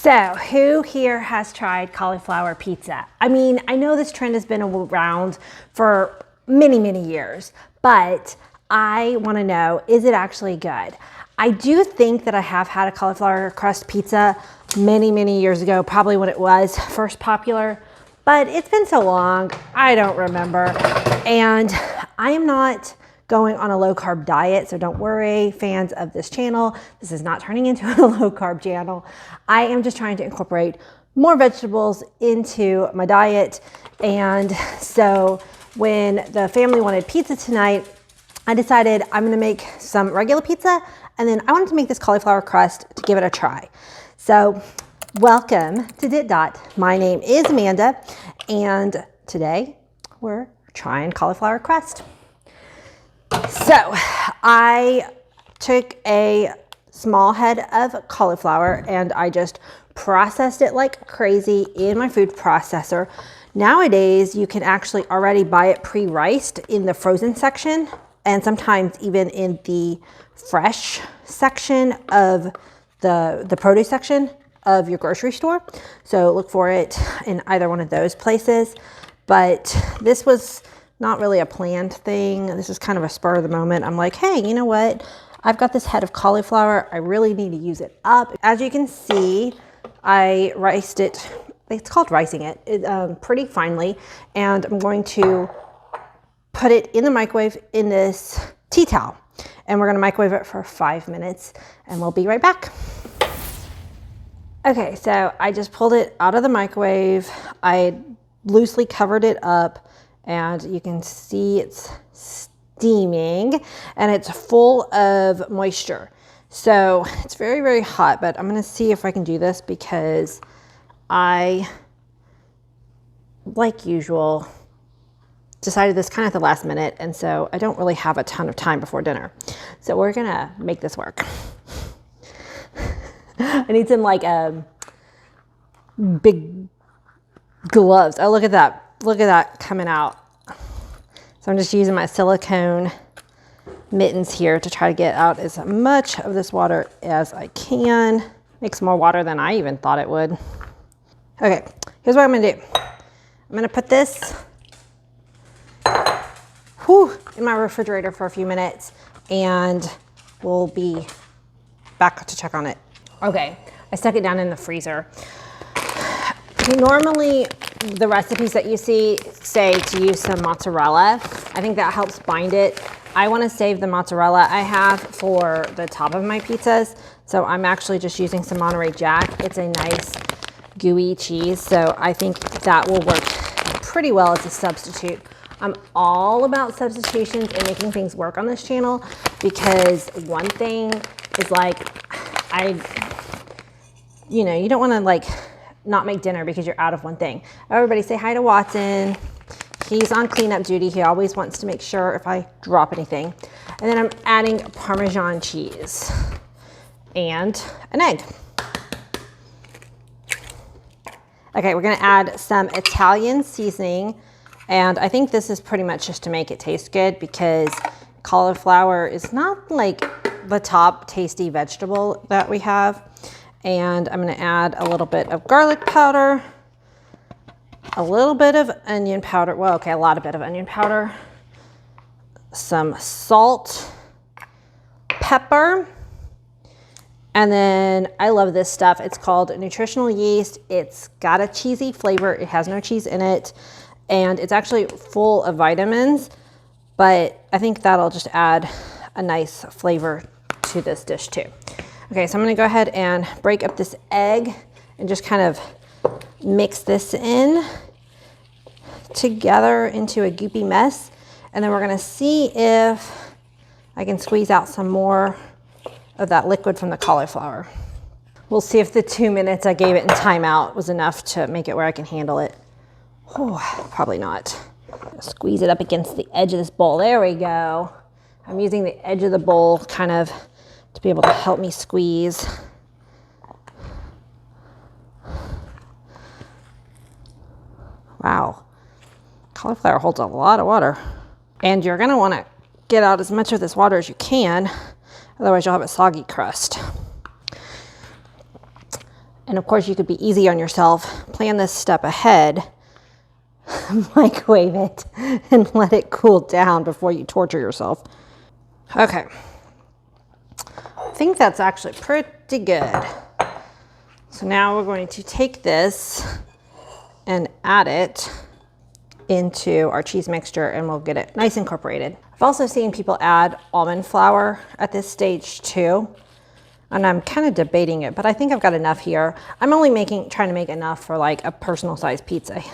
So who here has tried cauliflower pizza? I mean, I know this trend has been around for many, many years, but I want to know, is it actually good? I do think that I have had a cauliflower crust pizza many, many years ago, probably when it was first popular, but it's been so long, I don't remember. And I am not going on a low carb diet, so don't worry, fans of this channel. This is not turning into a low carb channel. I am just trying to incorporate more vegetables into my diet. And so when the family wanted pizza tonight, I decided I'm gonna make some regular pizza, and then I wanted to make this cauliflower crust to give it a try. So welcome to DittDott. My name is Amanda, and today we're trying cauliflower crust. So I took a small head of cauliflower and I just processed it like crazy in my food processor. Nowadays, you can actually already buy it pre-riced in the frozen section and sometimes even in the fresh section of the produce section of your grocery store. So look for it in either one of those places. But this was not really a planned thing. This is kind of a spur of the moment. I'm like, hey, you know what? I've got this head of cauliflower. I really need to use it up. As you can see, I riced it. It's called ricing it pretty finely. And I'm going to put it in the microwave in this tea towel. And we're gonna microwave it for 5 minutes and we'll be right back. Okay, so I just pulled it out of the microwave. I loosely covered it up, and you can see it's steaming and it's full of moisture. So it's very, very hot, but I'm gonna see if I can do this because I, like usual, decided this kind of at the last minute, and so I don't really have a ton of time before dinner. So we're gonna make this work. I need some like big gloves. Oh, look at that. Look at that coming out. So I'm just using my silicone mittens here to try to get out as much of this water as I can. Makes more water than I even thought it would. Okay, here's what I'm gonna do. I'm gonna put this in my refrigerator for a few minutes and we'll be back to check on it. Okay, I stuck it down in the freezer. Normally, the recipes that you see say to use some mozzarella. I think that helps bind it. I want to save the mozzarella I have for the top of my pizzas. So I'm actually just using some Monterey Jack. It's a nice gooey cheese. So I think that will work pretty well as a substitute. I'm all about substitutions and making things work on this channel because one thing is like, you don't want to like not make dinner because you're out of one thing. Everybody say hi to Watson. He's on cleanup duty. He always wants to make sure if I drop anything. And then I'm adding Parmesan cheese and an egg. Okay, we're gonna add some Italian seasoning. And I think this is pretty much just to make it taste good because cauliflower is not like the top tasty vegetable that we have. And I'm gonna add a little bit of garlic powder, a little bit of onion powder. Well, okay, a bit of onion powder, some salt, pepper, and then I love this stuff. It's called nutritional yeast. It's got a cheesy flavor. It has no cheese in it, and it's actually full of vitamins, but I think that'll just add a nice flavor to this dish too. Okay, so I'm gonna go ahead and break up this egg and just kind of mix this in together into a goopy mess. And then we're gonna see if I can squeeze out some more of that liquid from the cauliflower. We'll see if the 2 minutes I gave it in timeout was enough to make it where I can handle it. Oh, probably not. Squeeze it up against the edge of this bowl. There we go. I'm using the edge of the bowl kind of to be able to help me squeeze. Wow, cauliflower holds a lot of water. And you're gonna wanna get out as much of this water as you can, otherwise you'll have a soggy crust. And of course you could be easy on yourself, plan this step ahead, microwave it, and let it cool down before you torture yourself. Okay, I think that's actually pretty good. So now we're going to take this and add it into our cheese mixture and we'll get it nice incorporated. I've also seen people add almond flour at this stage too. And I'm kind of debating it, but I think I've got enough here. I'm only trying to make enough for like a personal size pizza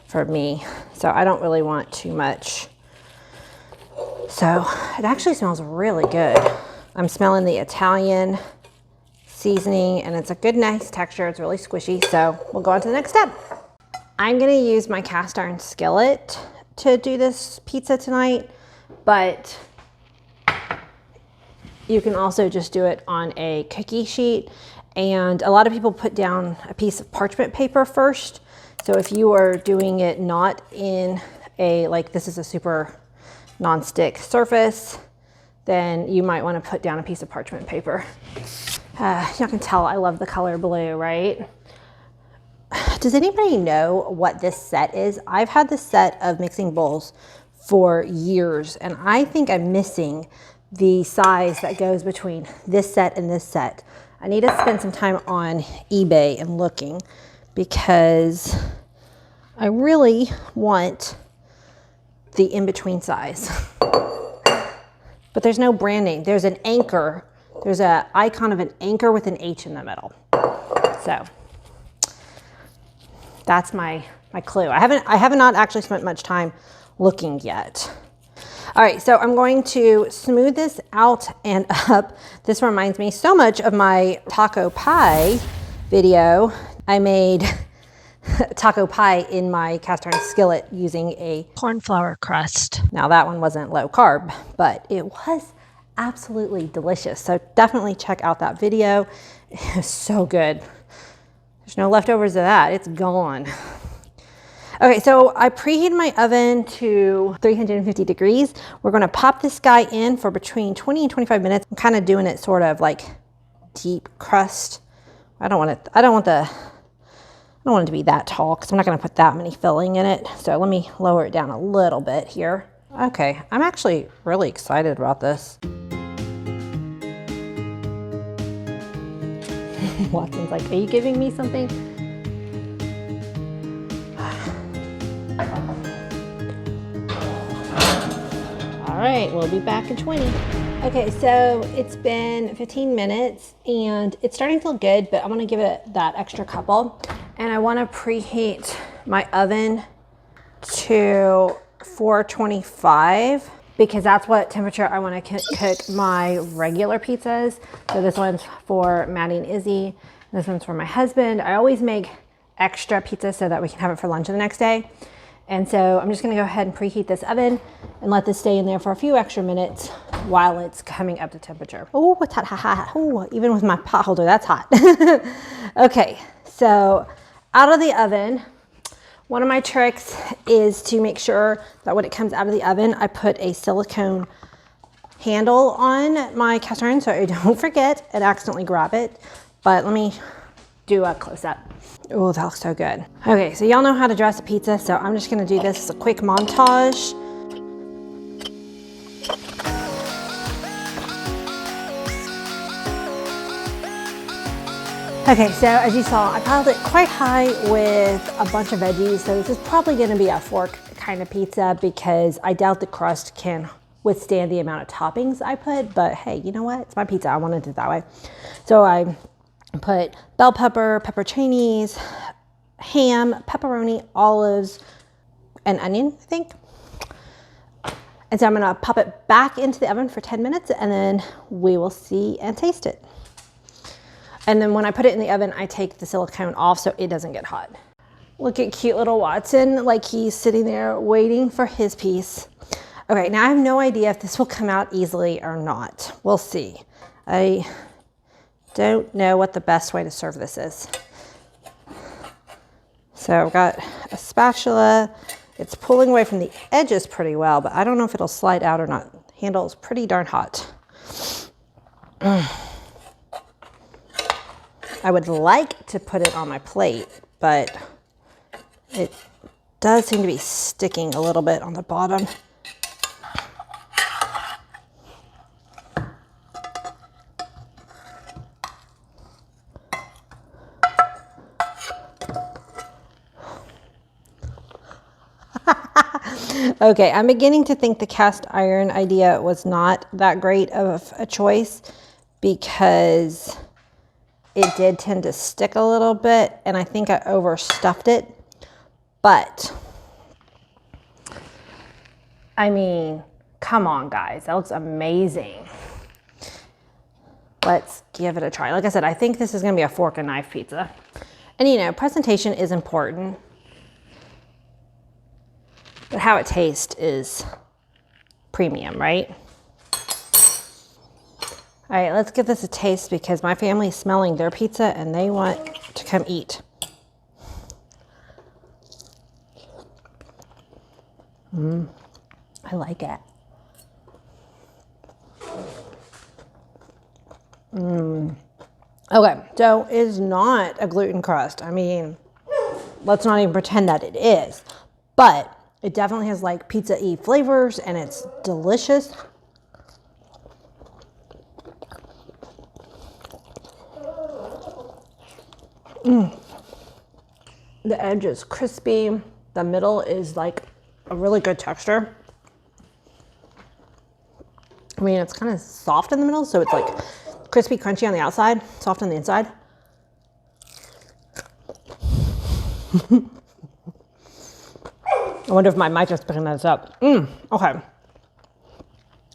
for me. So I don't really want too much. So it actually smells really good. I'm smelling the Italian seasoning and it's a good, nice texture. It's really squishy. So we'll go on to the next step. I'm gonna use my cast iron skillet to do this pizza tonight, but you can also just do it on a cookie sheet. And a lot of people put down a piece of parchment paper first. So if you are doing it not in a, like this is a super non-stick surface, then you might want to put down a piece of parchment paper. You can tell I love the color blue, right? Does anybody know what this set is? I've had this set of mixing bowls for years and I think I'm missing the size that goes between this set and this set. I need to spend some time on eBay and looking because I really want the in-between size. But there's no brand name. There's an anchor. There's an icon of an anchor with an H in the middle. So that's my clue. I have not actually spent much time looking yet. All right, so I'm going to smooth this out and up. This reminds me so much of my taco pie video. I made taco pie in my cast iron skillet using a cornflower crust. Now that one wasn't low carb, but it was absolutely delicious. So definitely check out that video. It was so good. There's no leftovers of that, it's gone. Okay, so I preheated my oven to 350 degrees. We're gonna pop this guy in for between 20 and 25 minutes. I'm kind of doing it sort of like deep crust. I don't want it to be that tall because I'm not gonna put that many filling in it. So let me lower it down a little bit here. Okay, I'm actually really excited about this. Watson's like, are you giving me something? All right, we'll be back in 20. Okay, so it's been 15 minutes and it's starting to look good, but I want to give it that extra couple. And I want to preheat my oven to 425 because that's what temperature I want to cook my regular pizzas. So this one's for Maddie and Izzy. This one's for my husband. I always make extra pizza so that we can have it for lunch the next day. And so I'm just gonna go ahead and preheat this oven and let this stay in there for a few extra minutes while it's coming up to temperature. Oh, it's hot. Oh, even with my pot holder, that's hot. Okay, so out of the oven, one of my tricks is to make sure that when it comes out of the oven, I put a silicone handle on my cast iron so I don't forget and accidentally grab it. But let me do a close-up. Oh, that looks so good. Okay, so y'all know how to dress a pizza, so I'm just gonna do this as a quick montage. Okay, so as you saw, I piled it quite high with a bunch of veggies, so this is probably gonna be a fork kind of pizza because I doubt the crust can withstand the amount of toppings I put, but hey, you know what? It's my pizza, I wanted it that way. So I put bell pepper, pepperoncinis, ham, pepperoni, olives, and onion, I think. And so I'm gonna pop it back into the oven for 10 minutes and then we will see and taste it. And then when I put it in the oven, I take the silicone off so it doesn't get hot. Look at cute little Watson, like he's sitting there waiting for his piece. Okay, now I have no idea if this will come out easily or not. We'll see. I don't know what the best way to serve this is. So I've got a spatula. It's pulling away from the edges pretty well, but I don't know if it'll slide out or not. The handle is pretty darn hot. I would like to put it on my plate, but it does seem to be sticking a little bit on the bottom. Okay, I'm beginning to think the cast iron idea was not that great of a choice because it did tend to stick a little bit, and I think I overstuffed it. But, I mean, come on, guys. That looks amazing. Let's give it a try. Like I said, I think this is going to be a fork and knife pizza. And, you know, presentation is important. But how it tastes is premium, right? All right, let's give this a taste because my family is smelling their pizza and they want to come eat. I like it. Okay, so it's not a gluten crust. I mean, let's not even pretend that it is. But it definitely has like pizza-y flavors and it's delicious. The edge is crispy. The middle is like a really good texture. I mean, it's kind of soft in the middle, so it's like crispy, crunchy on the outside, soft on the inside. I wonder if my mic is picking this up. Okay.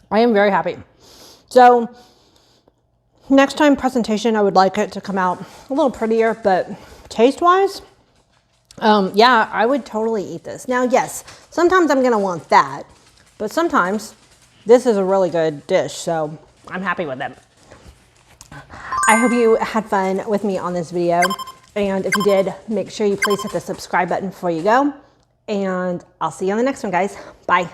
I am very happy. So next time presentation, I would like it to come out a little prettier, but taste-wise, yeah, I would totally eat this. Now, yes, sometimes I'm gonna want that, but sometimes this is a really good dish, so I'm happy with it. I hope you had fun with me on this video, and if you did, make sure you please hit the subscribe button before you go, and I'll see you on the next one, guys. Bye.